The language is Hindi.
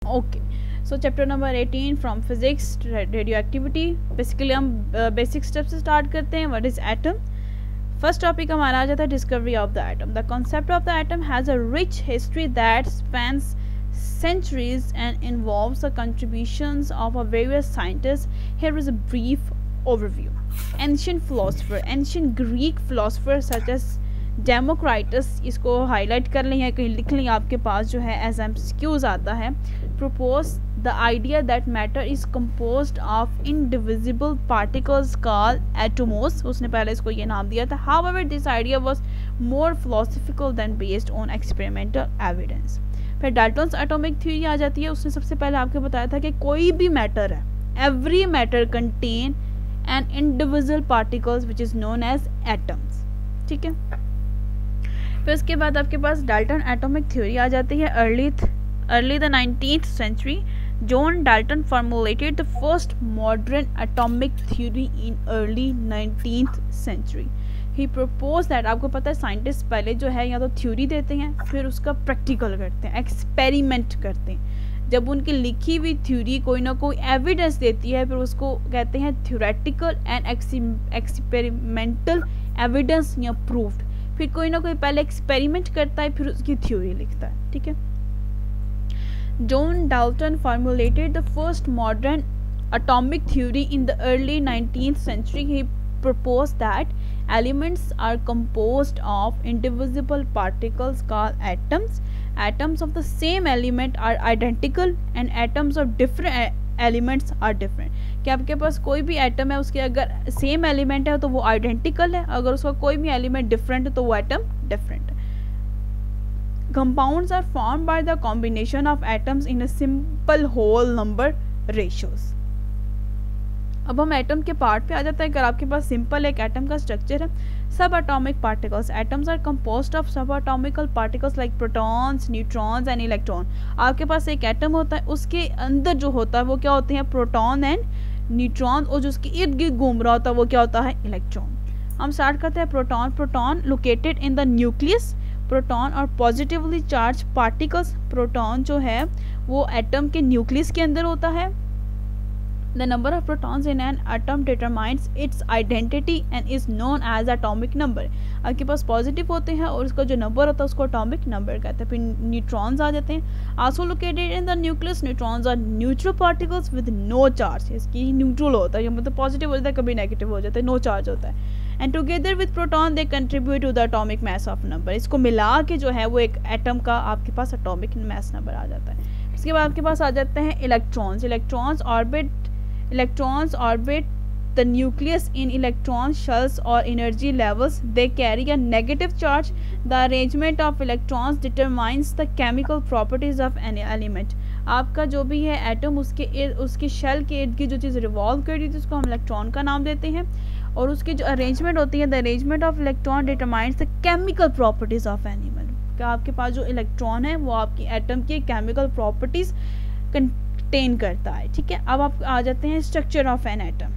Okay, so chapter number 18 from physics radio activity. Basically हम बेसिक स्टेप से स्टार्ट करते हैं। What is atom? First topic हमारा आ जाता है discovery of the atom. The concept of the atom has a rich history that spans centuries and involves the contributions of a various scientists. Here is a brief overview. Ancient Greek philosophers such as Democritus, इसको हाईलाइट कर लें या कहीं लिख लें आपके पास जो है एज एमसीक्यूज आता है, propose the idea that matter is composed of indivisible particles called atomos. उसने पहले इसको ये नाम दिया था. However, this idea was more philosophical than based on experimental evidence. फिर डाल्टन्स एटॉमिक थ्योरी आ जाती है. उसने सबसे पहले आपको बताया था कि कोई भी मैटर है, every matter contain an individual particles which is known as atoms. ठीक है. फिर उसके बाद आपके पास डाल्टन एटॉमिक थ्योरी आ जाती है. Early the 19th century, John Dalton formulated the first modern atomic theory in early 19th century. He proposed that, आपको पता है साइंटिस्ट पहले जो है या तो थ्योरी देते हैं फिर उसका प्रैक्टिकल करते हैं, एक्सपेरिमेंट करते हैं. जब उनकी लिखी हुई थ्योरी कोई ना कोई एविडेंस देती है फिर उसको कहते हैं थ्योरेटिकल एंड एक्सपेरिमेंटल एविडेंस या प्रूफ्ड. फिर कोई ना कोई पहले एक्सपेरिमेंट करता है फिर उसकी थ्योरी लिखता है. ठीक है. John Dalton formulated the first modern atomic theory in the early 19th century. He proposed that elements are composed of indivisible particles called atoms. Atoms of the same element are identical and atoms of different elements are different. कि आपके पास कोई भी एटम है उसके अगर सेम एलिमेंट है तो वो आइडेंटिकल है, अगर उसका कोई भी एलिमेंट डिफरेंट है तो वो एटम डिफरेंट है. Compounds are formed by the combination of atoms in a simple whole number ratios. अब हम एटम के पार्ट पे आ जाते हैं. अगर आपके पास सिंपल एक एटम का स्ट्रक्चर है, subatomic particles, atoms are composed of subatomical particles like protons, neutrons and electron. आपके पास एक एटम होता है, उसके अंदर जो होता है वो क्या होते हैं? प्रोटॉन एंड न्यूट्रॉन, और जो उसके इर्द गिर्द घूम रहा होता है वो क्या होता है? इलेक्ट्रॉन. हम स्टार्ट करते हैं proton located in the nucleus. Proton और पॉजिटिवली चार्ज पार्टिकल्स. प्रोटॉन जो है वो एटम के न्यूक्लियस के अंदर होता है. The number of protons in an atom determines its identity and is known as atomic number. आपके पास पॉजिटिव होते हैं और उसका जो नंबर होता है उसको एटॉमिक नंबर कहते हैं. फिर न्यूट्रॉन्स आ जाते हैं. Also located in the nucleus. Neutrons are neutral particles with no charge. इसकी न्यूट्रल होता है, मतलब पॉजिटिव हो जाता है कभी नेगेटिव हो जाता है, नो चार्ज होता है. And together with proton they contribute to the atomic mass of number. इसको मिला के जो है वो एक एटम का आपके पास एटॉमिक मास नंबर आ जाता है. इसके बाद आपके पास आ जाते हैं electrons. Electrons orbit the nucleus in electron shells or energy levels. They carry a negative charge. The arrangement of electrons determines the chemical properties of any element. आपका जो भी है एटम उसके शेल के इर्द गिर्द जो चीज़ रिवॉल्व कर रही थी उसको हम इलेक्ट्रॉन का नाम देते हैं. और उसकी जो अरेंजमेंट होती है, the arrangement of electron determines the chemical properties of animal. क्या आपके पास जो इलेक्ट्रॉन है वो आपकी एटम की केमिकल प्रॉपर्टीज कंटेन करता है. ठीक है. अब आप आ जाते हैं स्ट्रक्चर ऑफ एन एटम.